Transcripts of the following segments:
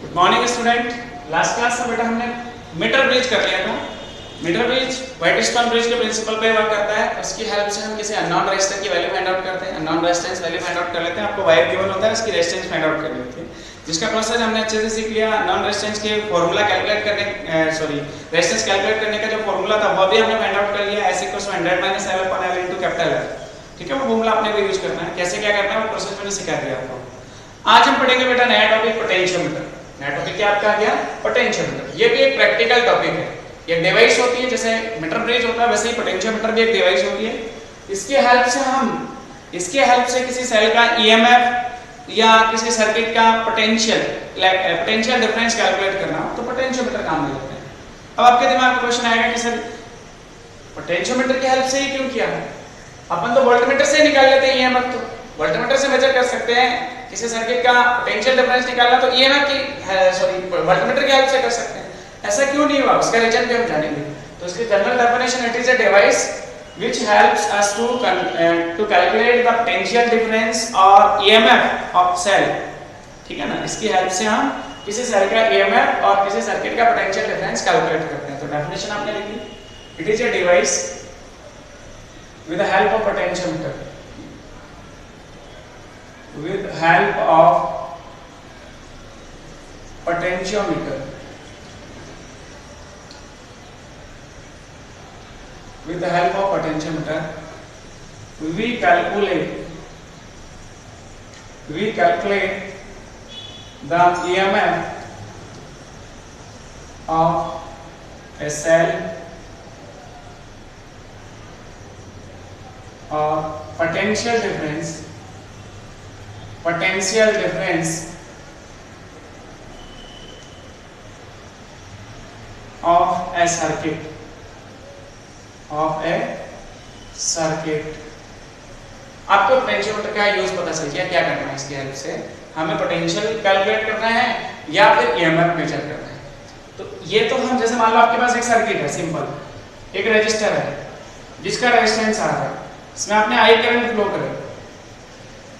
Good morning student. Last class में बेटा हमने मीटर ब्रिज कर लिया था। मीटर ब्रिज व्हाइट-स्टोन ब्रिज के प्रिंसिपल पे वर्क करता है। उसकी हेल्प से हम किसी अननोन रेजिस्टेंस की वैल्यू फाइंड आउट करते हैं। Unknown resistance value find out कर लेते हैं। आपको वायर गिवन होता है, उसकी रेजिस्टेंस फाइंड आउट करनी होती है, जिसका प्रोसेस हमने अच्छे से सीख लिया। नॉन रेजिस्टेंस के फार्मूला कैलकुलेट करने रेजिस्टेंस कैलकुलेट करने का जो फार्मूला था वो भी हमने फाइंड आउट कर लिया। S = 100 - L/L * capital L। ठीक है, वो फार्मूला अपने को यूज करना है। कैसे क्या करना है वो प्रोसेस मैंने सिखा दिया आपको। आज हम पढ़ेंगे बेटा नया टॉपिक पोटेंशियोमीटर। नया टॉपिक क्या आपका आ गया? पोटेंशियोमीटर। ये भी एक प्रैक्टिकल टॉपिक है। ये डिवाइस होती है, जैसे मीटर ब्रिज होता है वैसे ही पोटेंशियोमीटर भी एक डिवाइस होती है। इसके हेल्प से किसी सेल का ईएमएफ या किसी सर्किट का पोटेंशियल डिफरेंस कैलकुलेट करना हो तो पोटेंशियोमीटर काम में लेते हैं। अब आपके दिमाग में क्वेश्चन आएगा कि सर पोटेंशियोमीटर की हेल्प से ही क्यों किया है? अपन तो वोल्टमीटर से निकाल लेते हैं ईएमएफ, तो वोल्टमीटर से मेजर कर सकते हैं। किसी सर्किट का पोटेंशियल डिफरेंस निकालना तो ईएमएफ की वोल्टमीटर की हेल्प से कर सकते हैं। ऐसा क्यों नहीं हुआ, उसका रीजन भी हम जानेंगे। तो इसकी general definition, it is a device which helps us to calculate the potential difference or EMF of cell। ठीक है ना, इसकी हेल्प से हम किसी सेल का EMF और किसी सर्किट का पोटेंशियल डिफरेंस कैलकुलेट करते हैं। तो डेफिनेशन आपने लिखी, it is a device with the help of potentiometer, with help of potentiometer, with the help of potentiometer we calculate the EMF of a cell or potential difference of a circuit आपको potentiometer का use पता चल गया। क्या करना है इसकी help से? हमें पोटेंशियल कैलकुलेट करना है या फिर ईएमएफ मेजर करना है। तो ये तो हम, जैसे मान लो आपके पास एक सर्किट है, सिंपल एक रेजिस्टर है जिसका रेजिस्टेंस आ रहा है, इसमें आपने आई करंट फ्लो करे।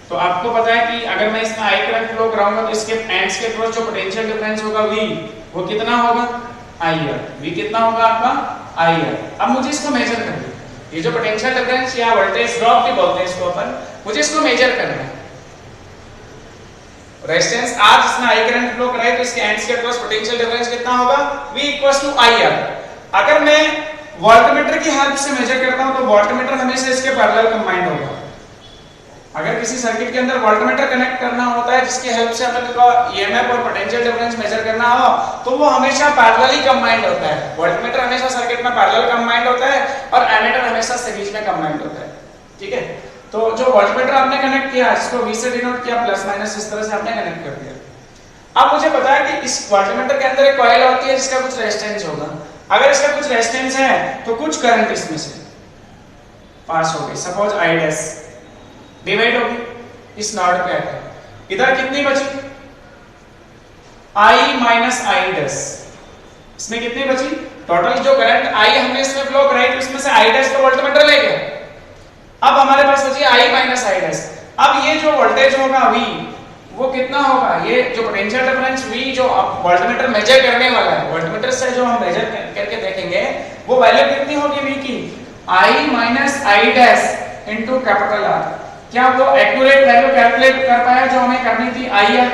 तो आपको पता है कि अगर मैं इसमें आई करंट फ्लो कराऊंगा तो इसके एंड्स के क्रॉस जो पोटेंशियल डिफरेंस होगा V, वो कितना होगा? IR। V कितना होगा आपका? IR। अब मुझे इसको मेजर करना है। ये जो पोटेंशियल डिफरेंस या वोल्टेज ड्रॉप भी बोलते हैं इसको अपन, मुझे इसको मेजर करना है। रेजिस्टेंस R जिसमें आई करंट फ्लो कराए तो इसके एंड्स के क्रॉस पोटेंशियल डिफरेंस कितना होगा? V = IR। अगर मैं वोल्टमीटर की हेल्प से मेजर करता हूं तो वोल्टमीटर हमेशा इसके पैरेलल कंबाइंड होगा। अगर किसी सर्किट के अंदर वोल्टमीटर कनेक्ट करना होता है जिसकी हेल्प से हमें ईएमएफ और पोटेंशियल डिफरेंस मेजर करना हो तो वो हमेशा पैरेलली कंबाइंड होता है। वोल्टमीटर हमेशा सर्किट में पैरेलल कंबाइंड होता है और एमीटर हमेशा सीरीज में कंबाइंड होता है। ठीक है, तो जो वोल्टमीटर आपने कनेक्ट किया इसको V से डिनोट किया, प्लस माइनस इस तरह से आपने कनेक्ट कर दिया। अब मुझे पता है कि इस वोल्टमीटर के अंदर एक कॉइल होती है जिसका कुछ रेजिस्टेंस होगा। अगर इसका कुछ रेजिस्टेंस है तो कुछ करंट इसमें से पास हो गई, सपोज I डैश डिवाइड होगी इस नोड पे आकर। इधर कितनी बची? I - I dash. इसमें कितनी बची? टोटल जो करंट I हमने इसमें फ्लो कराई तो इसमें से I डैश तो वोल्टमीटर ले गया। अब हमारे पास बची I - I डैश। अब ये जो वोल्टेज होगा V, वो कितना होगा? ये जो पोटेंशियल डिफरेंस V जो अब वोल्टमीटर मेजर करने वाला है, वोल्टमीटर से जो हम मेजर करके देखेंगे वो वैल्यू कितनी होगी V की? I - I dash into capital R। क्या वो एक्यूरेट वैल्यू कैलकुलेट कर पाया जो हमें करनी थी? IR।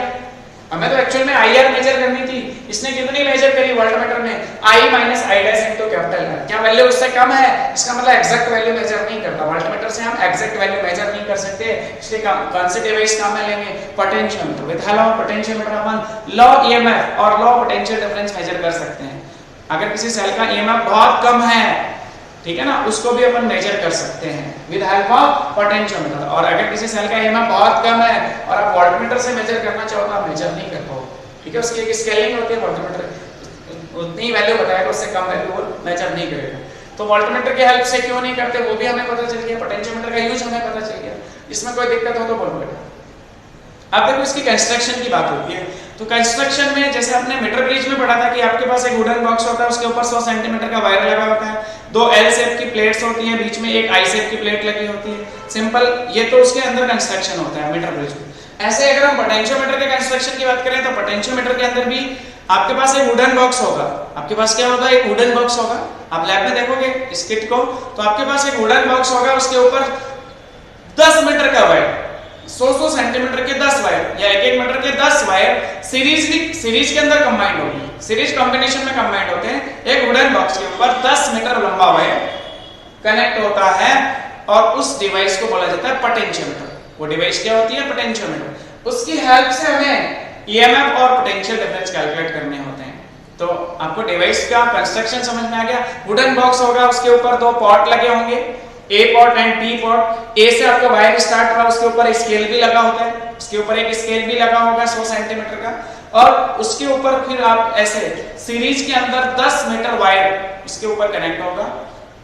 हमें तो एक्चुअल में IR मेजर करनी थी। इसने कितनी मेजर करी वोल्टमीटर में? I - I dash into capital R। क्या वैल्यू उससे कम है? इसका मतलब एग्जैक्ट वैल्यू मेजर नहीं करता। वोल्टमीटर से हम एग्जैक्ट वैल्यू मेजर नहीं कर सकते, इसलिए कौन से डिवाइस काम में लेंगे? Potentiometer. With help of potentiometer upon law EMF और लॉ पोटेंशियल डिफरेंस मेजर कर सकते हैं। अगर किसी सेल का EMF बहुत कम है, ठीक है ना, उसको भी अपन मेजर कर सकते हैं विद हेल्प ऑफ पोटेंशियोमीटर। और अगर किसी सेल का EMF बहुत कम है और आप वोल्टमीटर से मेजर करना चाहो तो आप मेजर नहीं कर पाओ। ठीक है, उसकी एक स्केलिंग होती है, वोल्टमीटर उतनी वैल्यू बताएगा, उससे कम वैल्यू वो मेजर नहीं करेगा। तो वोल्टमीटर की हेल्प से क्यों नहीं करते वो भी हमें पता चल गया, पोटेंशियोमीटर का यूज हमें पता चल गया। इसमें कोई दिक्कत हो तो बोलो बेटा। अब देखो इसकी कंस्ट्रक्शन की बात होती है। तो कंस्ट्रक्शन में जैसे आपने मीटर ब्रिज में पढ़ा था कि आपके पास एक वुडन बॉक्स होता है, उसके ऊपर 100 सेंटीमीटर का वायर लगा होता है, दो L शेप की प्लेट्स होती हैं, बीच में एक I शेप की प्लेट लगी होती है। सिंपल, ये तो उसके अंदर कंस्ट्रक्शन होता है मीटर ब्रिज में। ऐसे अगर हम पोटेंशियोमीटर के कंस्ट्रक्शन की बात करें तो पोटेंशियोमीटर के अंदर भी आपके पास एक वुडन बॉक्स होगा। आपके पास क्या होगा? एक वुडन बॉक्स होगा। आप लैब में देखोगे इस किट को तो आपके पास एक वुडन बॉक्स होगा, उसके ऊपर 10 मीटर का वायर, 100 सेंटीमीटर के 10 वायर या 1 मीटर के 10 वायर सीरीज के अंदर कंबाइंड होगी, सीरीज कॉम्बिनेशन में कंबाइंड होते हैं। एक वुडन बॉक्स के ऊपर 10 मीटर लंबा वायर कनेक्ट होता है और उस डिवाइस को बोला जाता है पोटेंशियोमीटर। वो डिवाइस क्या होती है? पोटेंशियोमीटर। उसकी हेल्प से हमें ईएमएफ और पोटेंशियल डिफरेंस कैलकुलेट करने होते हैं। तो आपको डिवाइस का कंस्ट्रक्शन समझ में आ गया। वुडन बॉक्स होगा, उसके ऊपर 2 पॉट लगे होंगे, A pot and B pot. A से आपका वायर स्टार्ट हुआ, उसके ऊपर एक स्केल भी लगा होता है, उसके ऊपर एक स्केल भी लगा होगा 100 सेंटीमीटर का, और उसके ऊपर फिर आप ऐसे सीरीज के अंदर 10 मीटर वायर उसके ऊपर कनेक्ट होगा।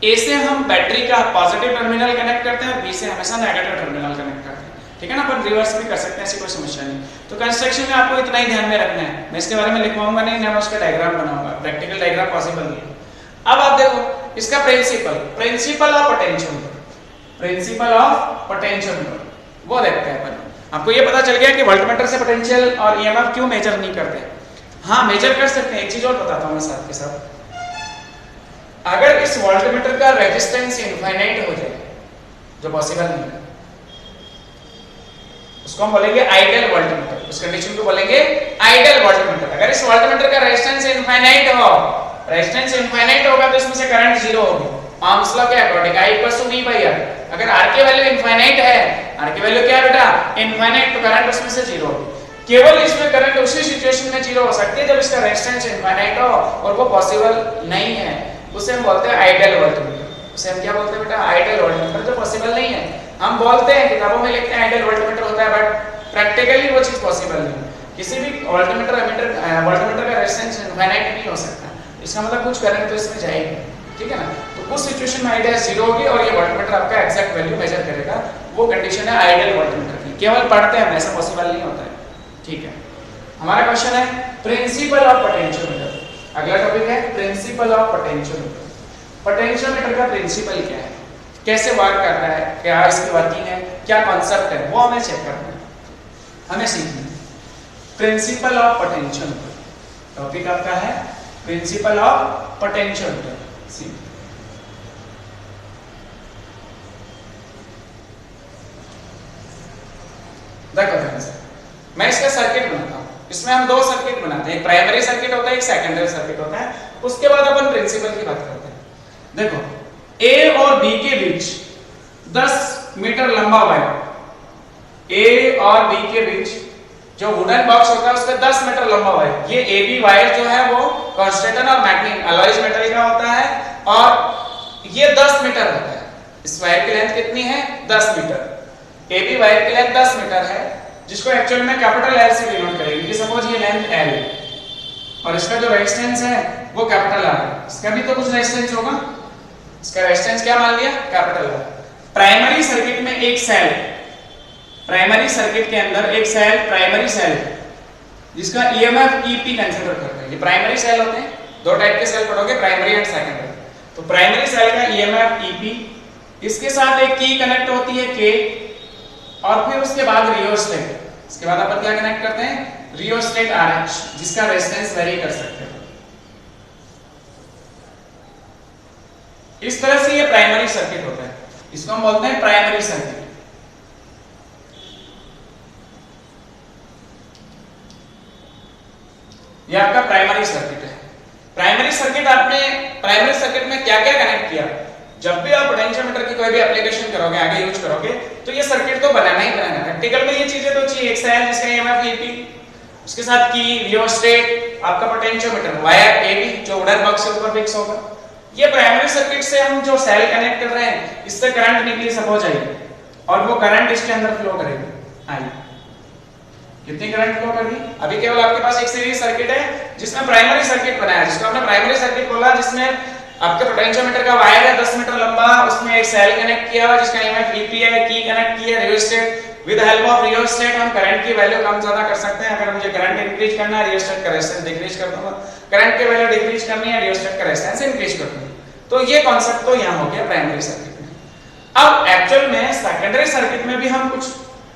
ए से हम बैटरी का पॉजिटिव टर्मिनल कनेक्ट करते हैं और बी से हमेशा नेगेटिव टर्मिनल कनेक्ट करते हैं। ठीक है ना, अपन रिवर्स भी कर सकते हैं, ऐसी कोई समस्या नहीं। तो कंस्ट्रक्शन में आपको इतना ही ध्यान में रखना है। मैं इसके बारे में लिखवाऊंगा नहीं, मैं उसका डायग्राम बनाऊंगा, प्रैक्टिकल डायग्राम पॉसिबल नहीं है। अब आप देखो इसका principal of potentiometer, principal of potentiometer वो देखते हैं अपन। आपको ये पता चल गया कि वोल्टमीटर से पोटेंशियल और ईएमएफ क्यों मेजर नहीं करते। हाँ, मेजर कर सकते हैं। एक चीज और बताता हूं मैं साथ के साथ, अगर इस वोल्टमीटर का रेजिस्टेंस इनफाइनाइट हो जाए, जो पॉसिबल नहीं है, उसको हम बोलेंगे आइडियल वोल्टमीटर। उस कंडीशन को बोलेंगे आइडियल वोल्टमीटर। अगर इस वोल्टमीटर का रेजिस्टेंस इनफाइनाइट हो, रेजिस्टेंस इनफाइनाइट होगा तो इसमें से करंट जीरो होगी। ओम्स लॉ के अकॉर्डिंग I = V/R। अगर R की वैल्यू इनफाइनाइट है, R की वैल्यू क्या है बेटा? इनफाइनाइट, तो करंट उसमें से जीरो होगी। केवल इसमें करंट उसी सिचुएशन में जीरो हो सकती है जब इसका रेजिस्टेंस इनफाइनाइट हो, और वो पॉसिबल नहीं है। उसे हम बोलते हैं आइडियल वोल्टमीटर। उसे हम क्या बोलते हैं बेटा? आइडियल वोल्टमीटर, जो पॉसिबल नहीं है। हम बोलते हैं, किताबों में लिखते हैं आइडियल वोल्टमीटर होता है, बट प्रैक्टिकली वो चीज पॉसिबल नहीं है। किसी भी वोल्टमीटर का रेजिस्टेंस इनफाइनाइट नहीं हो सकता। इसका मतलब कुछ करंट तो इसमें जाएगी, ठीक है ना। तो उस सिचुएशन में आइडियल जीरो होगी और ये वोल्टमीटर आपका एग्जैक्ट वैल्यू मेजर करेगा। वो कंडीशन है आइडियल वोल्टमीटर की। केवल पढ़ते हैं, ऐसा पॉसिबल नहीं होता है, ठीक है। हमारा क्वेश्चन है प्रिंसिपल ऑफ पोटेंशियोमीटर। अगला टॉपिक है प्रिंसिपल ऑफ पोटेंशियोमीटर। पोटेंशियोमीटर का प्रिंसिपल क्या है, कैसे वर्क कर रहा है, क्या इसकी वर्किंग है, क्या कॉन्सेप्ट है, वो हमें चेक करना है, हमें सीखना है। प्रिंसिपल ऑफ पोटेंशियोमीटर टॉपिक आपका है प्रिंसिपल ऑफ पोटेंशियोमीटर। देखो ध्यान से, मैं इसका सर्किट बनाता हूं। इसमें हम 2 सर्किट बनाते हैं, एक प्राइमरी सर्किट होता है, एक सेकेंडरी सर्किट होता है। उसके बाद अपन प्रिंसिपल की बात करते हैं। देखो ए और बी के बीच 10 मीटर लंबा वायर, ए और बी के बीच जो वुडन बॉक्स होता है उसका 10 मीटर लंबा वायर। ये ए बी वायर जो है वो कॉन्स्टेंटन और मैग्नीन अलॉयज मेटल का होता है और ये 10 मीटर होता है। इस वायर की लेंथ कितनी है? 10 मीटर। ए बी वायर की लेंथ 10 मीटर है, जिसको एक्चुअल में कैपिटल L से डिनोट करेंगे कि सपोज ये लेंथ L और इसका जो रेजिस्टेंस है वो कैपिटल R है। इसका भी तो कुछ रेजिस्टेंस होगा, इसका रेजिस्टेंस क्या मान लिया? Capital R। प्राइमरी सर्किट में एक सेल, प्राइमरी सर्किट के अंदर एक सेल, प्राइमरी सेल जिसका EMF EP कंसीडर करते हैं। ये प्राइमरी सेल होते हैं, 2 टाइप के सेल पढ़ोगे, प्राइमरी एंड सेकेंडरी। तो प्राइमरी सेल का EMF EP, इसके साथ एक की कनेक्ट होती है K, और फिर उसके बाद रियोस्टेट। इसके बाद अपन क्या कनेक्ट करते हैं? रियोस्टेट RH, जिसका रेजिस्टेंस वेरी कर सकते हैं। इस तरह से ये प्राइमरी सर्किट होता है, इसको हम बोलते हैं प्राइमरी सर्किट। ये आपका प्राइमरी सर्किट है। प्राइमरी सर्किट आपने प्राइमरी सर्किट में क्या क्या कनेक्ट किया? जब भी आप पोटेंशियोमीटर की कोई भी एप्लीकेशन करोगे, आगे यूज करोगे, तो ये सर्किट तो बनाना ही बनाना है। प्रैक्टिकल में ये चीजें तो चाहिए, एक सेल जिसका EMF EP, उसके साथ की, रियोस्टेट, आपका पोटेंशियोमीटर, वायर AB जो वुडन बॉक्स के ऊपर फिक्स होगा। ये प्राइमरी सर्किट से हम जो सेल कनेक्ट कर रहे हैं, इससे करंट निकली सपोज आई, और वो करंट इसके अंदर फ्लो करेगी। आई कितनी करंट फ्लो करेगी? अभी केवल आपके पास एक सीरीज सर्किट है जिसमें प्राइमरी सर्किट बनाया, जिसको हमने प्राइमरी सर्किट बोला, जिसमें आपके पोटेंशियोमीटर का वायर है 10 मीटर लंबा, उसमें एक सेल कनेक्ट किया हुआ जिसका EMF EP है, की कनेक्ट की है, rheostat. With help of rheostat हम करंट की वैल्यू कम ज्यादा कर सकते हैं। अगर मुझे करंट इंक्रीज करना है, रियोस्टेट का रेजिस्टेंस डिक्रीज कर दूंगा। करंट की वैल्यू डिक्रीज करनी है, रियोस्टेट का रेजिस्टेंस इंक्रीज कर दूंगा। तो ये कांसेप्ट तो यहां हो गया प्राइमरी सर्किट में। अब एक्चुअल में सेकेंडरी सर्किट में भी हम कुछ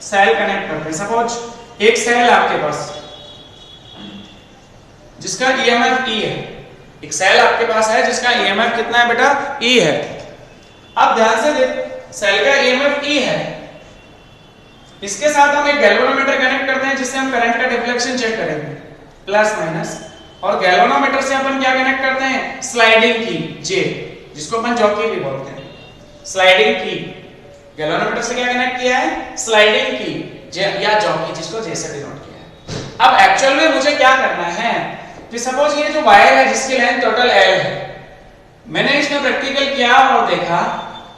सेल कनेक्ट करते हैं। सपोज एक सेल आपके पास जिसका ईएमएफ ई है, एक सेल आपके पास है जिसका ईएमएफ कितना है बेटा, ई है। अब ध्यान से देख, सेल का ईएमएफ ई है, इसके साथ हम एक गैल्वेनोमीटर कनेक्ट करते हैं जिससे हम करंट का डिफ्लेक्शन चेक करेंगे, प्लस माइनस। और गैल्वेनोमीटर से अपन क्या कनेक्ट करते हैं, स्लाइडिंग की जे, जिसको अपन जॉकी भी बोलते हैं, स्लाइडिंग की। गैल्वेनोमीटर से क्या कनेक्ट किया है, स्लाइडिंग की जे या जॉकी, जिसको जे से डिनोट किया है। अब एक्चुअल में मुझे क्या करना है कि सपोज ये जो वायर है जिसकी लेंथ टोटल एल है, मैंने इसमें प्रैक्टिकल किया और देखा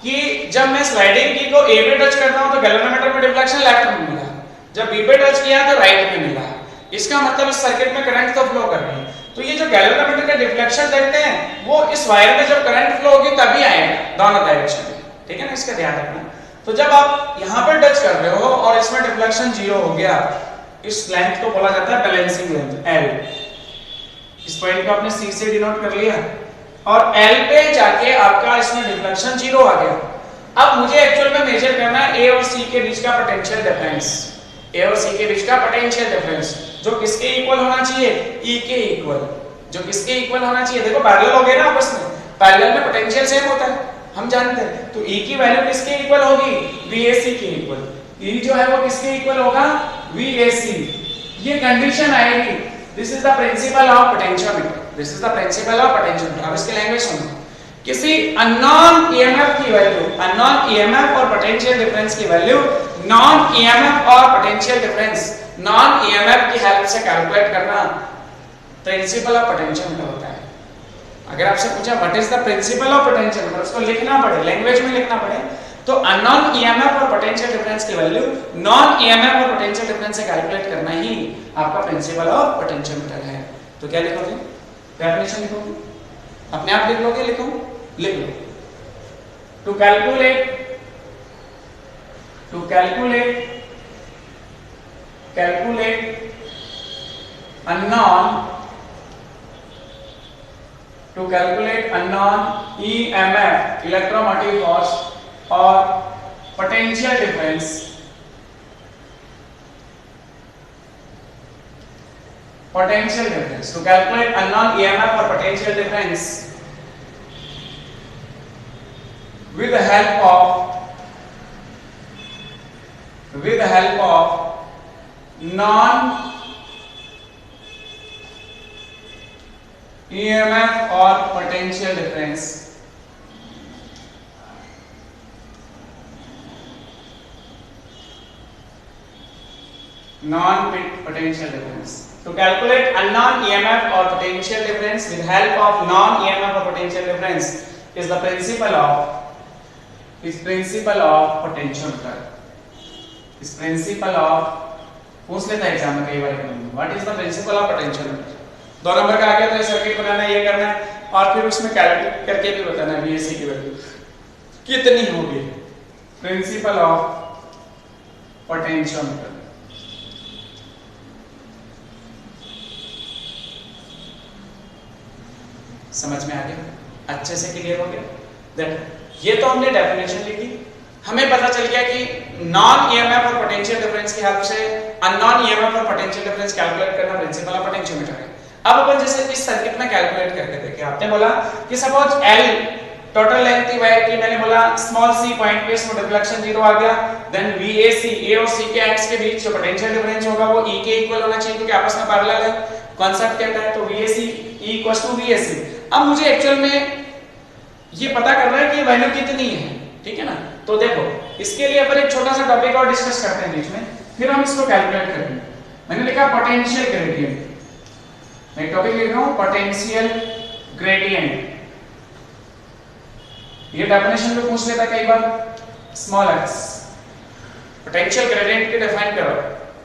कि जब मैं स्लाइडिंग की को ए पे टच करता हूं तो गैल्वेनोमीटर में डिफ्लेक्शन लेफ्ट में मिला, जब बी पे टच किया तो राइट में मिला। इसका मतलब इस सर्किट में करंट तो फ्लो कर रही है। तो ये जो गैल्वेनोमीटर का डिफ्लेक्शन देखते हैं वो इस वायर में जब करंट फ्लो होगी तभी आएगा, दोनों डायरेक्शन में, ठीक है ना, इसका ध्यान रखना। तो जब आप यहां पर टच कर रहे हो और इसमें डिफ्लेक्शन जीरो हो गया, इस लेंथ को बोला जाता है बैलेंसिंग लेंथ एल। इस पॉइंट को आपने सी से डिनोट कर लिया और एल पे जाके आपका इसमें डिफ्लेक्शन जीरो आ गया। अब मुझे एक्चुअल में मेजर करना है ए और सी के बीच का पोटेंशियल डिफरेंस, ए और सी के बीच का पोटेंशियल डिफरेंस, जो किसके इक्वल होना चाहिए, ई के इक्वल, जो किसके इक्वल होना चाहिए। देखो पैरेलल हो गए ना आपस में, पैरेलल में पोटेंशियल सेम होता है, हम जानते हैं। तो ई की वैल्यू किसके इक्वल होगी, वीएसी के इक्वल। ई जो है वो किसके इक्वल होगा, वीएसी। ये कंडीशन आएगी, this is the principle of potentiometer, this is the principle of potentiometer. अब इसकी लैंग्वेज सुनो, किसी अननोन ईएमएफ की वैल्यू, अननोन ईएमएफ और पोटेंशियल डिफरेंस की वैल्यू नॉन ईएमएफ और पोटेंशियल डिफरेंस, नॉन ईएमएफ की हेल्प से कैलकुलेट करना प्रिंसिपल ऑफ पोटेंशियोमीटर होता है। अगर आपसे पूछा what is the principle of potentiometer, उसको लिखना पड़े, लैंग्वेज में लिखना पड़े, तो अननोन ईएमएफ और पोटेंशियल डिफरेंस की वैल्यू नॉन ईएमएफ और पोटेंशियल डिफरेंस से कैलकुलेट करना ही आपका प्रिंसिपल ऑफ पोटेंशियोमीटर है। तो क्या लिखोगे, डेफिनेशन लिखोगे, अपने आप लिख लोगे, लिखो, लिख लो। To calculate unknown EMF, electromotive force, or potential difference to calculate unknown EMF or potential difference with the help of non EMF or potential difference, non-potential difference. To calculate unknown EMF or potential difference with help of non-EMF or potential difference is the principle of potentiometer. Is principle of, पूछ लेता है exam में कई बार, what is the principle of potentiometer. 2 number का आ गया तो सर्किट बनाना, ये करना है और फिर उसमें कैलकुलेट करके भी बताना है वीएसी की वैल्यू कितनी होगी। प्रिंसिपल ऑफ पोटेंशियोमीटर, समझ में आ गया, अच्छे से क्लियर हो गया। ये तो हमने डेफिनेशन लिखी, हमें पता चल गया कि नॉन ईएमएफ और पोटेंशियल डिफरेंस की हेल्प से अननोन ईएमएफ और पोटेंशियल डिफरेंस कैलकुलेट करना प्रिंसिपल ऑफ पोटेंशियोमीटर है। अब अपन जैसे इस सर्किट में कैलकुलेट करके देखें, आपने बोला कि सपोज एल टोटल लेंथ थी वायर की, मैंने बोला स्मॉल सी पॉइंट पे इसमें डिफ्लेक्शन जीरो आ गया, देन वीएसी, ए और सी के एंड्स के बीच जो पोटेंशियल डिफरेंस होगा वो ई के इक्वल होना चाहिए क्योंकि आपस में पैरेलल है, कांसेप्ट कहता है। तो VAC E equals to VAC. अब मुझे एक्चुअल में ये पता करना है कि वैल्यू कितनी है, ठीक है ना। तो देखो इसके लिए अपन एक छोटा सा टॉपिक और डिस्कस करते हैं बीच में, फिर हम इसको कैलकुलेट करेंगे। मैंने लिखा पोटेंशियल ग्रेडियंट, मैं टॉपिक लिख रहा हूं पोटेंशियल ग्रेडियंट। ये डेफिनेशन में पूछ लेता कई बार, स्मॉल एक्स पोटेंशियल ग्रेडियंट की डिफाइन करो,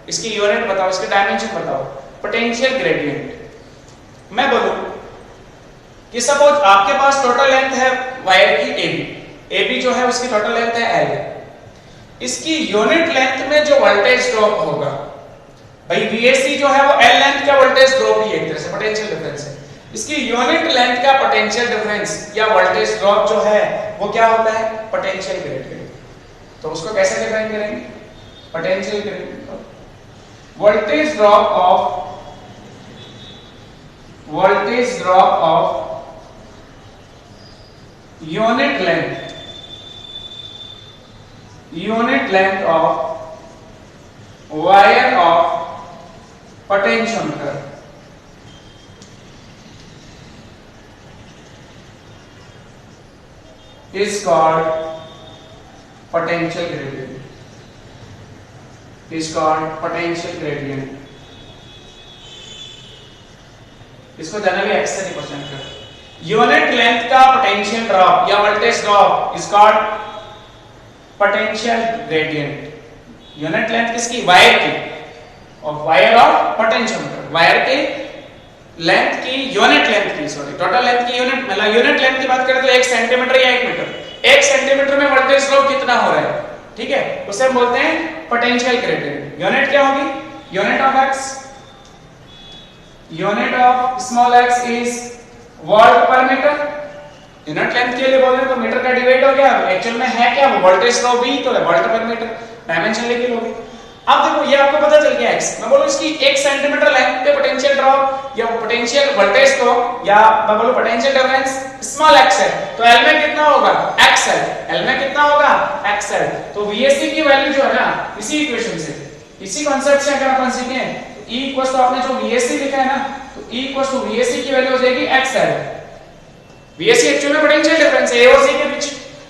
इसकी यूनिट बताओ, इसके डायमेंशन बताओ। पोटेंशियल ग्रेडियंट मैं बोलूं कि सपोज आपके पास टोटल लेंथ है वायर की AB, AB जो है उसकी टोटल लेंथ है L, इसकी यूनिट लेंथ में जो वोल्टेज ड्रॉप होगा, भाई VAC जो है वो L लेंथ का वोल्टेज ड्रॉप ही एक तरह से पोटेंशियल डिफरेंस है, इसकी यूनिट लेंथ का पोटेंशियल डिफरेंस या वोल्टेज ड्रॉप जो है वो क्या होता है, पोटेंशियल ग्रेडियंट। तो उसको कैसे डिफाइन करेंगे, potential gradient voltage drop of unit length of wire of potentiometer is called potential gradient. इसको जनरली एक्स से रिप्रेजेंट करते हैं। यूनिट लेंथ का पोटेंशियल ड्रॉप या voltage drop is called potential gradient. Unit length किसकी? Wire की, और wire of potentiometer, wire की लेंथ की यूनिट लेंथ की, सॉरी टोटल लेंथ की यूनिट, मतलब यूनिट लेंथ की बात करें तो 1 सेंटीमीटर या 1 मीटर, 1 सेंटीमीटर में वोल्टेज ड्रॉप कितना हो रहा है, ठीक है, उसे हम बोलते हैं पोटेंशियल ग्रेडियंट। यूनिट क्या होगी? Unit of x, unit of small x is volt पर मीटर। यूनिट लेंथ के लिए बोल रहे हैं तो मीटर का डिवाइड हो गया, एक्चुअल में है क्या वो वोल्टेज ड्रॉप भी तो है वोल्ट पर मीटर, डायमेंशन लेके लोगे। अब देखो ये आपको पता चल गया x, मैं बोलूं इसकी 1 सेंटीमीटर लेंथ पे पोटेंशियल ड्रॉप या पोटेंशियल वोल्टेज ड्रॉप या मैं बोलूं पोटेंशियल डिफरेंस स्मॉल x है, तो L में कितना होगा? XL। L में कितना होगा? XL। तो VSC की वैल्यू जो है ना, इसी इक्वेशन से, इसी कांसेप्ट से अगर अपन सीखें तो E इक्वल्स टू आपने जो VSC लिखा है ना, तो E इक्वल्स टू VSC की वैल्यू हो जाएगी XL। VSC एक्चुअली में पोटेंशियल डिफरेंस है A और C के बीच।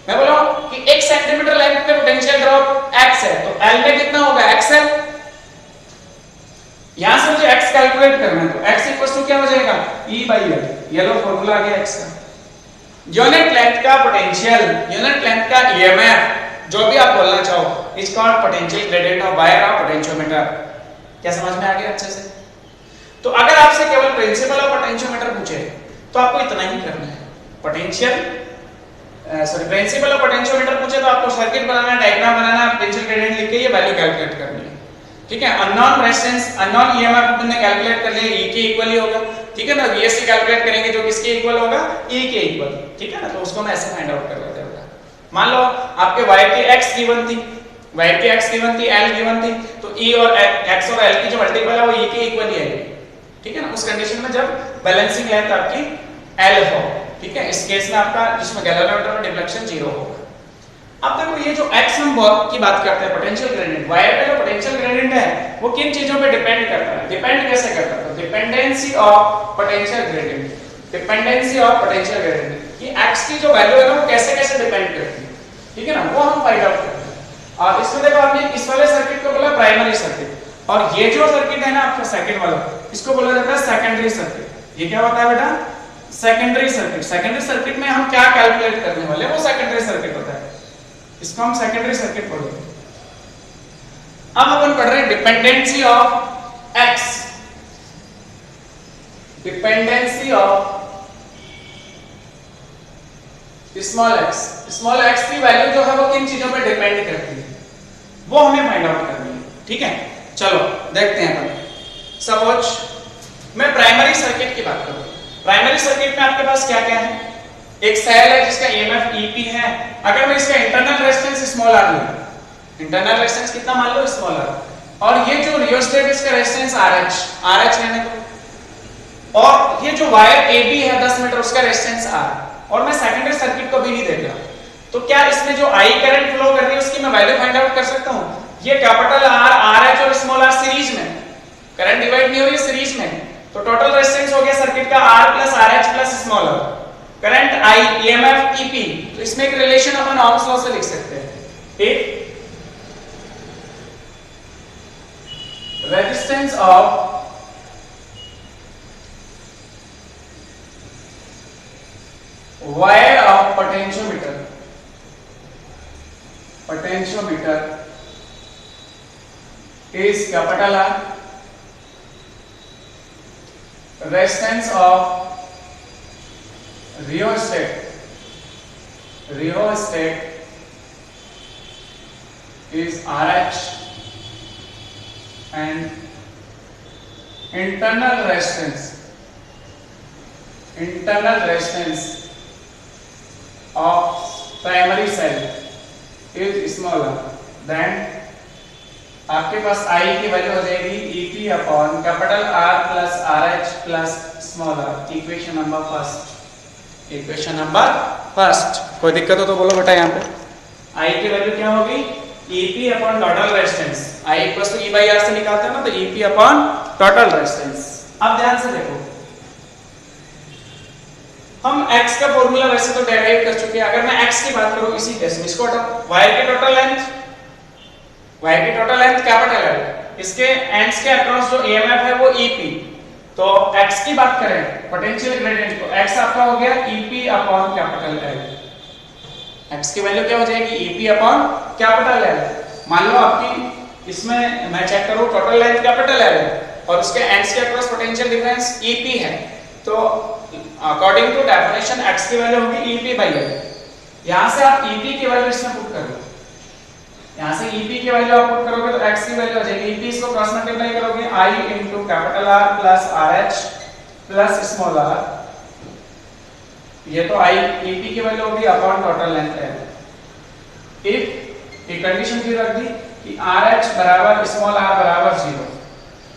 मैं बोला कि 1 सेंटीमीटर लेंथ पे पोटेंशियल ड्रॉप x है, तो L में कितना होगा? XL। यहां से मुझे x कैलकुलेट करना है, तो x इक्वल्स टू क्या हो जाएगा? E/L। ये लो फार्मूला आ गया x का। यूनिट लेंथ का पोटेंशियल, यूनिट लेंथ का EMF, जो भी आप बोलना चाहो, is called potential gradient of wire of potentiometer. क्या समझ में आ गया अच्छे से? तो अगर आपसे केवल प्रिंसिपल ऑफ पोटेंशियोमीटर पूछे तो आपको इतना ही करना है। प्रिंसिपल ऑफ पोटेंशियोमीटर पूछे तो आपको सर्किट बनाना, डायग्राम बनाना, पोटेंशियल ग्रेडियंट लिख के ये वैल्यू कैलकुलेट करनी है, ठीक है। अननोन रेजिस्टेंस, अननोन EMF तुमने कैलकुलेट कर लिया, E के इक्वल ही होगा, ठीक है ना। VSC कैलकुलेट करेंगे जो किसके इक्वल होगा? E के इक्वल, ठीक है ना। तो उसको मैं ऐसे फाइंड आउट कर लेते हैं। मान लो आपके वायर की x गिवन थी, वायर की x गिवन थी, L गिवन थी, तो E और x और L की जो मल्टीपल है वो E के इक्वल ही आएगी, ठीक है ना। उस कंडीशन में जब बैलेंसिंग लेंथ आपकी L हो, ठीक है, इस केस में आपका जिसमें गैलोमीटर में डिफ्लेक्शन 0 होगा। अब देखो ये जो x हम की बात करते हैं पोटेंशियल ग्रेडियंट, वायर पे जो पोटेंशियल ग्रेडियंट है वो किन चीजों पे डिपेंड करता है? डिपेंड कैसे करता है? Dependency of potential gradient, dependency of potential gradient, कि x की जो वैल्यू है ना वो कैसे कैसे डिपेंड करती है, ठीक है ना, वो हम फाइंड आउट करते हैं। और इसमें देखो आपने इस वाले सर्किट को बोला प्राइमरी सर्किट, और ये जो सर्किट है ना आपका सेकंड वाला, इसको बोला जाता है सेकेंडरी सर्किट। ये क्या होता है बेटा? Secondary circuit. सेकेंडरी सर्किट में हम क्या कैलकुलेट करने वाले हैं वो सेकेंडरी सर्किट होता है, इसको हम सेकेंडरी सर्किट बोलते हैं। अब अपन पढ़ रहे हैं dependency of x, dependency of small x। Small x की वैल्यू जो है वो किन चीजों पे डिपेंड करती है वो हमें फाइंड आउट करनी है, ठीक है। चलो देखते हैं अपन। सपोज मैं प्राइमरी सर्किट की बात करूं, प्राइमरी सर्किट में आपके पास क्या क्या है? एक सेल है जिसका EMF EP है, अगर मैं इसका इंटरनल रेजिस्टेंस स्मॉल r लूं, इंटरनल रेजिस्टेंस कितना मान लो? स्मॉल r, और ये जो रियोस्टेट इसका रेजिस्टेंस RH लेने को, और ये जो वायर AB है 10 मीटर उसका रेजिस्टेंस R, और मैं सेकेंडरी सर्किट को भी नहीं देख रहा, तो क्या इसमें जो I करंट फ्लो कर रही है उसकी मैं वैल्यू फाइंड आउट कर सकता हूं? ये कैपिटल R, RH और स्मॉल r सीरीज में, करंट डिवाइड नहीं हो रही है सीरीज में, तो टोटल रेजिस्टेंस हो गया सर्किट का R plus RH plus small r, current I, EMF EP, तो इसमें एक रिलेशन अपन ओम्स लॉ से लिख सकते हैं। if resistance of wire of potentiometer is capital R, resistance of rheostat is RH, and internal resistance of primary cell is smaller, then आपके पास आई की value हो जाएगी EP upon capital R plus R H plus small R. Equation number first, equation number first. कोई दिक्कत हो तो बोलो बेटा। यहाँ पे आई की वैल्यू क्या होगी, EP upon total resistance. I equals to E by R से निकालते हैं ना, तो ईपी अपॉन टोटल रेजिस्टेंस। अब ध्यान से देखो, हम x का फॉर्मूला वैसे तो डेराइव कर चुके हैं। अगर मैं x की बात करूं इसी केस में, इसको हटाओ, y की टोटल लेंथ, y की टोटल लेंथ कैपिटल है, इसके एंड्स के अक्रॉस जो EMF है वो EP। तो x की बात करें पोटेंशियल ग्रेडियंट को, x आपका हो गया EP upon capital L। x की वैल्यू क्या हो जाएगी, EP अपॉन कैपिटल L। मान लो आपकी इसमें मैं चेक करूं टोटल लेंथ कैपिटल L है और उसके एंड्स के अक्रॉस पोटेंशियल डिफरेंस EP है, तो अकॉर्डिंग टू डेफिनेशन x की वैल्यू होगी EP बाई L। यहां से आप EP की वैल्यू इसमें पुट कर लो, यहां से EP की वैल्यू आप पुट करोगे तो x की वैल्यू हो जाएगी, EP इसको क्रॉस मल्टीप्लाई करोगे I into capital R plus RH plus small r, ये तो I EP की वैल्यू होगी upon total length L। If एक कंडीशन की रख दी कि RH बराबर स्मॉल r बराबर 0,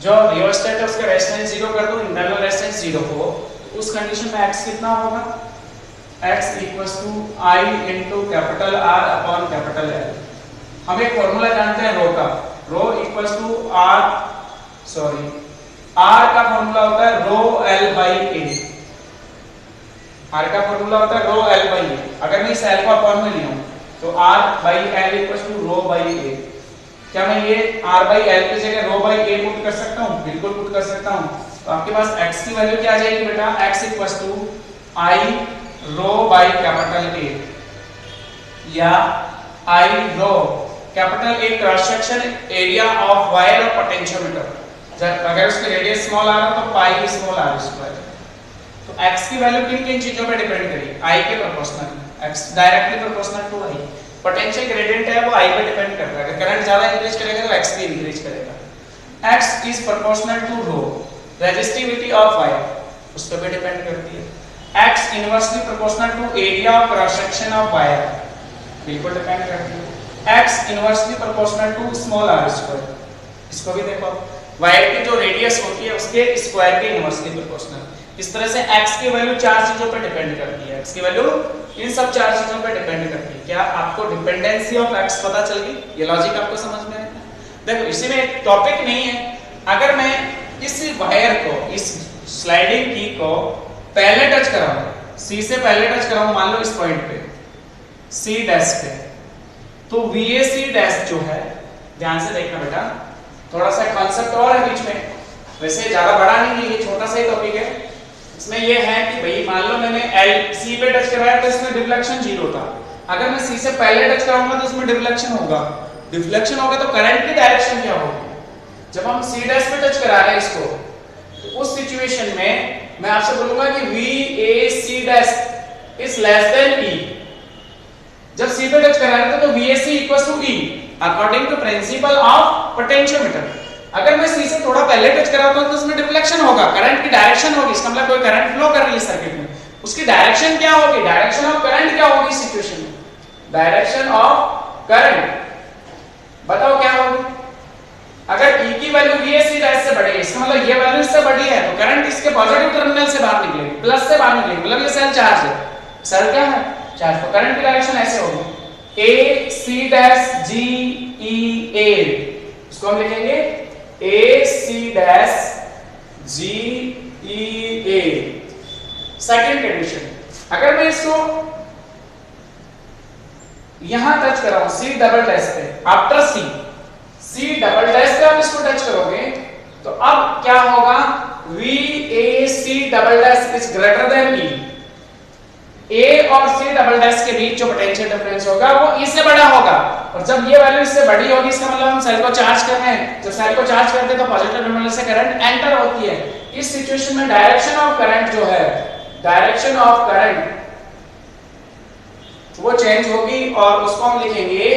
जो रियोस्टेट है उसका रेजिस्टेंस 0 कर दो, इंटरनल रेजिस्टेंस 0 हो, उस कंडीशन में x कितना होगा, x equals to I into capital R upon capital L। हम एक फॉर्मूला जानते हैं रो का, रो इक्वल्स टू R का फॉर्मूला होता है rho L by A। R का फॉर्मूला होता है रो L बाई A। अगर मैं इस L को अपॉन में लिया हूं तो R बाई L equals to rho by A। क्या मैं ये R बाई L की जगह रो बाई A पुट कर सकता हूं? बिल्कुल पुट कर सकता हूं। तो आपके पास x की वैल्यू क्या आ जाएगी बेटा, x equals to I rho by capital A या I rho capital A cross section area of wire और पोटेंशियोमीटर। अगर उसकी रेडियस स्मॉल r हो तो पाई स्मॉल r स्क्वायर। तो x की वैल्यू किन किन चीजों पे डिपेंड करेगी, I के proportional, x directly proportional to I। Potential gradient है वो I पे डिपेंड करता है, अगर करंट ज्यादा इंक्रीज करेगा तो x भी इंक्रीज करेगा। x is proportional to rho resistivity of wire, उस पे डिपेंड करती है। x inversely proportional to area of cross section of wire, बिल्कुल डिपेंड करती है। x inversely proportional to small r square, इसको भी देखो, वायर की जो रेडियस होती है उसके स्क्वायर के इनवर्सली प्रोपोर्शनल। इस तरह से x की वैल्यू चार चीजों पे डिपेंड करती है, x की वैल्यू इन सब चार चीजों पे डिपेंड करती है। क्या आपको डिपेंडेंसी ऑफ x पता चल गई? ये लॉजिक आपको समझ में आया? देखो इसी में एक टॉपिक नहीं है, अगर मैं इस वायर को, इस स्लाइडिंग की को पहले टच कराऊं, C से पहले टच कराऊं, मान लो इस पॉइंट पे C डैश पे, तो VAC डैश जो है, ध्यान से देखना बेटा, थोड़ा सा कॉन्सेप्ट और है बीच में, वैसे ज्यादा बड़ा नहीं है, ये छोटा सा ही टॉपिक है। इसमें ये है कि भाई मान लो मैंने C पे टच कराया तो इसमें डिफ्लेक्शन 0 था, अगर मैं C से पहले टच कराऊंगा तो इसमें डिफ्लेक्शन होगा। डिफ्लेक्शन होगा तो करंट की डायरेक्शन क्या होगी? जब हम C डैश पे टच करा रहे हैं इसको, तो उस सिचुएशन में मैं आपसे बोलूंगा कि VAC dash is less than E। जब C पे टच करा रहे थे तो VAC equals to E according to principle of potentiometer. अगर मैं C से थोड़ा पहले टच कराता हूं तो उसमें डिफ्लेक्शन होगा, करंट की डायरेक्शन होगी, इसका मतलब कोई करंट फ्लो कर रही है सर्किट में, उसकी डायरेक्शन क्या होगी, डायरेक्शन ऑफ करंट क्या होगी इस सिचुएशन में, डायरेक्शन ऑफ करंट बताओ क्या होगी? अगर E की वैल्यू VAC डैश से बड़ी है, इसका मतलब ये वैल्यू इससे बड़ी है, तो करंट इसके पॉजिटिव टर्मिनल से बाहर निकलेगी, प्लस से बाहर निकलेगी, मतलब ये सेल चार्ज है। सेल क्या है? चार्ज। तो करंट की डायरेक्शन ऐसे होगी AC डैश GEA, इसको हम लिखेंगे AC dash GEA। Second condition, अगर मैं इसको यहां टच कराऊं C डबल डैश पे, आफ्टर C डबल डैश पे आप इसको टच करोगे तो अब क्या होगा, VAC double dash is greater than E। A और C डबल डैश के बीच जो पोटेंशियल डिफरेंस होगा वो E से बड़ा होगा, और जब ये वैल्यू इससे बड़ी होगी इसका मतलब हम सेल को चार्ज कर रहे हैं। जब सेल को चार्ज करते हैं तो पॉजिटिव टर्मिनल से करंट एंटर होती है। इस सिचुएशन में डायरेक्शन ऑफ करंट जो है, डायरेक्शन ऑफ करंट वो चेंज होगी और उसको हम लिखेंगे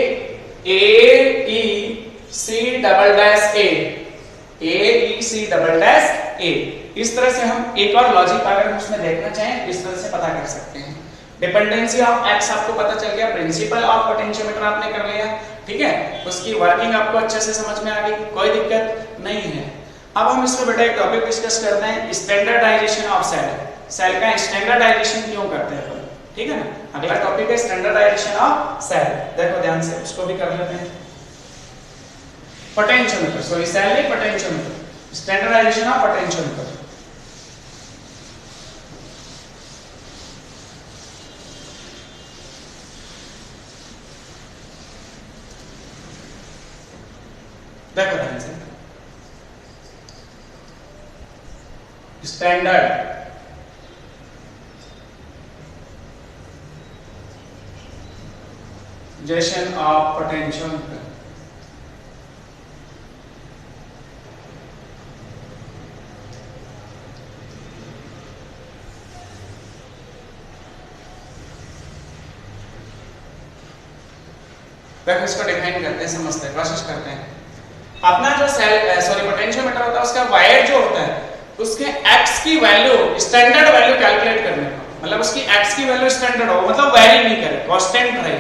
AEC double dash A, AEC double dash A। इस तरह से हम एक और लॉजिक अगर हम उसमें देखना चाहें इस तरह से पता कर सकते हैं। डिपेंडेंसी ऑफ x आपको पता चल गया, प्रिंसिपल ऑफ पोटेंशियोमीटर आपने कर लिया, ठीक है, उसकी वर्किंग आपको अच्छे से समझ में आ गई, कोई दिक्कत नहीं है। अब हम इसमें बेटा एक टॉपिक डिस्कस करते हैं, स्टैंडर्डाइजेशन ऑफ सेल। सेल का स्टैंडर्डाइजेशन क्यों करते हैं अपन, ठीक है ना। अगला टॉपिक है स्टैंडर्डाइजेशन ऑफ सेल। देखो ध्यान से, उसको भी कर लेते हैं। पोटेंशियोमीटर, सॉरी सेल नहीं, पोटेंशियोमीटर, स्टैंडर्डाइजेशन ऑफ पोटेंशियोमीटर। देखो ध्यान से, स्टैंडर्डाइजेशन ऑफ पोटेंशियोमीटर। देखो इसको डिफाइन करते हैं, समझते हैं, कोशिश करते हैं। अपना जो सेल सॉरी पोटेंशियोमीटर होता है, उसका वायर जो होता है, उसके x की वैल्यू, स्टैंडर्ड वैल्यू कैलकुलेट करने का, मतलब उसकी x की वैल्यू स्टैंडर्ड हो, मतलब वेरी नहीं करे, कांस्टेंट रहे,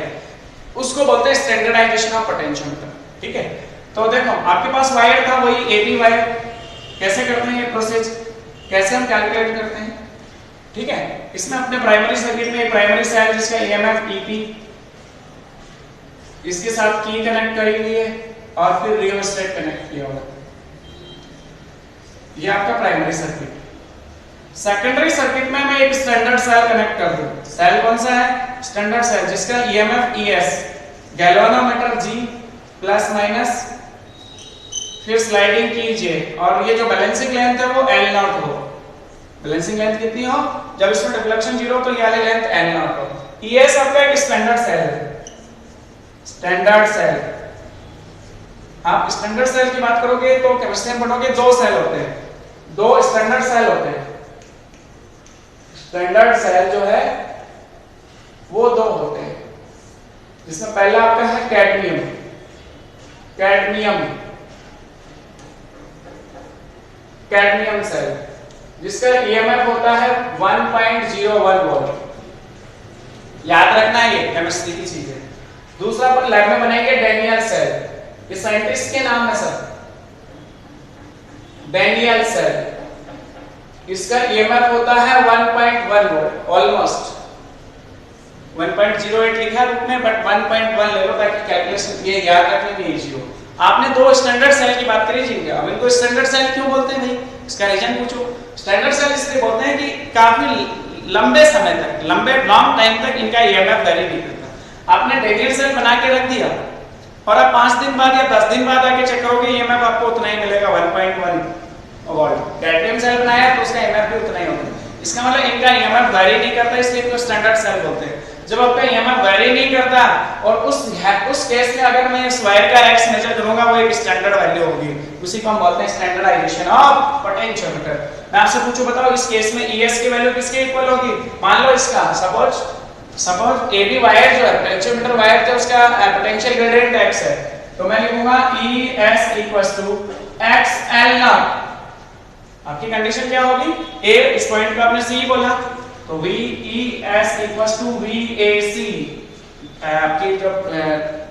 उसको बोलते हैं स्टैंडर्डाइजेशन ऑफ पोटेंशियोमीटर। ठीक है, तो देखो आपके पास वायर था, वही AB वायर। कैसे करते हैं ये प्रोसेस, कैसे हम कैलकुलेट करते हैं, ठीक है। इसमें अपने प्राइमरी सर्किट में एक प्राइमरी सेल जिसका EMF EP, इसके साथ की कनेक्ट कर लिए और फिर रियोस्टेट कनेक्ट किया होगा, ये आपका प्राइमरी सर्किट। सेकेंडरी सर्किट में मैं एक स्टैंडर्ड सेल कनेक्ट कर दूं। सेल कौन सा है, स्टैंडर्ड सेल, जिसका EMF ES, galvanometer G plus minus, फिर स्लाइडिंग कीजिए, और ये जो बैलेंसिंग लेंथ है वो L0 हो। बैलेंसिंग लेंथ कितनी हो, जब इसमें डिफ्लेक्शन 0 तो ये वाली लेंथ L0 हो। ES आपका एक स्टैंडर्ड सेल है, स्टैंडर्ड सेल। आप स्टैंडर्ड सेल की बात करोगे तो केमिस्ट्री में पढ़ोगे, दो सेल होते हैं, दो स्टैंडर्ड सेल होते हैं। स्टैंडर्ड सेल जो है वो दो होते हैं, जिसमें पहला आपका है कैडमियम, कैडमियम सेल, जिसका EMF होता है 1.01 वोल्ट। याद रखना है, ये केमिस्ट्री की चीज है। दूसरा अपन लैब में बनाएंगे डैनियल सेल, ये साइंटिस्ट के नाम है सर, डैनियल सेल। इसका EMF होता है 1.1 वोल्ट, ऑलमोस्ट 1.08 लिखा है बुक में, बट 1.1 ले लो ताकि कैलकुलेशन ये याद रखने में इजी हो। आपने दो स्टैंडर्ड सेल की बात करी जी, अब इनको स्टैंडर्ड सेल क्यों बोलते हैं भाई, इसका रीजन पूछो। स्टैंडर्ड सेल इसलिए बोलते हैं कि काफी लंबे समय तक, लॉन्ग टाइम तक इनका EMF वेरी नहीं करता। आपने डैनियल सेल बना के रख दिया और आप 5 दिन बाद या 10 दिन बाद आके चेक करोगे, EMF आपको उतना ही मिलेगा, 1.1 वोल्ट। कैडमियम सेल बनाया तो उसका EMF भी उतना ही होगा। इसका मतलब इनका EMF वेरी नहीं करता, इसलिए इनको स्टैंडर्ड सेल बोलते हैं। जब आपका EMF वेरी नहीं करता और उस केस में अगर मैं इस वायर का X मेजर करूंगा, वो एक स्टैंडर्ड वैल्यू होगी, उसी को हम बोलते हैं स्टैंडर्डाइजेशन ऑफ पोटेंशियोमीटर। मैं आपसे पूछूं, बताओ इस केस में ES की वैल्यू किसके इक्वल होगी। मान लो इसका सपोज AB वायर जो है, पोटेंशियोमीटर वायर जो उसका पोटेंशियल ग्रेडियंट X है, तो मैं लिखूंगा ES XL0। आपकी कंडीशन क्या होगी, A, इस पॉइंट पे आपने C बोला, तो VES VAC। आपकी जो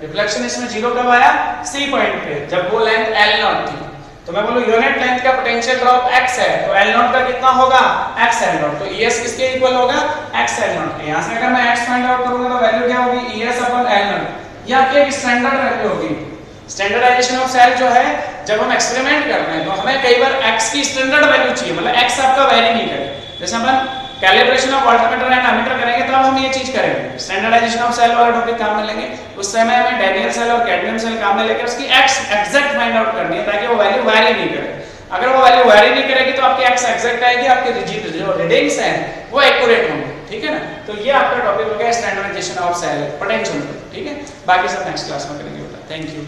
रिफ्लेक्शन इसमें 0 कब आया, C पॉइंट पे, जब वो लेंथ L0 थी। तो मैं बोलूं यूनिट लेंथ का पोटेंशियल ड्रॉप X है, तो L0 का कितना होगा, XL0। तो ES किसके इक्वल होगा, XL0 के। यहां से अगर मैं X फाइंड आउट करूंगा तो वैल्यू क्या होगी, ES/L0। ये आपकी एक स्टैंडर्ड वैल्यू होगी। स्टैंडर्डाइजेशन ऑफ सेल जो है, जब हम एक्सपेरिमेंट करते हैं तो हमें कई बार X की स्टैंडर्ड वैल्यू चाहिए, मतलब X आपका वेरी नहीं करे। जैसे अपन calibration of voltmeter and ammeter करेंगे तब हम ये चीज करेंगे। स्टैंडर्डाइजेशन ऑफ सेल वाला टॉपिक काम में लेंगे, उस समय हमें डैनियल सेल और कैडमियम सेल काम में लेकर उसकी X एग्जैक्ट फाइंड आउट करनी है, ताकि वो वैल्यू वेरी नहीं करे। अगर वो वैल्यू वेरी नहीं करेगी तो आपकी X एग्जैक्ट आएगी, आपके जो रीडिंग्स हैं वो एक्यूरेट होंगे। ठीक है ना, तो ये आपका टॉपिक हो गया स्टैंडर्डाइजेशन ऑफ सेल पोटेंशियोमीटर। ठीक है, बाकी सब नेक्स्ट क्लास में करेंगे। Thank you.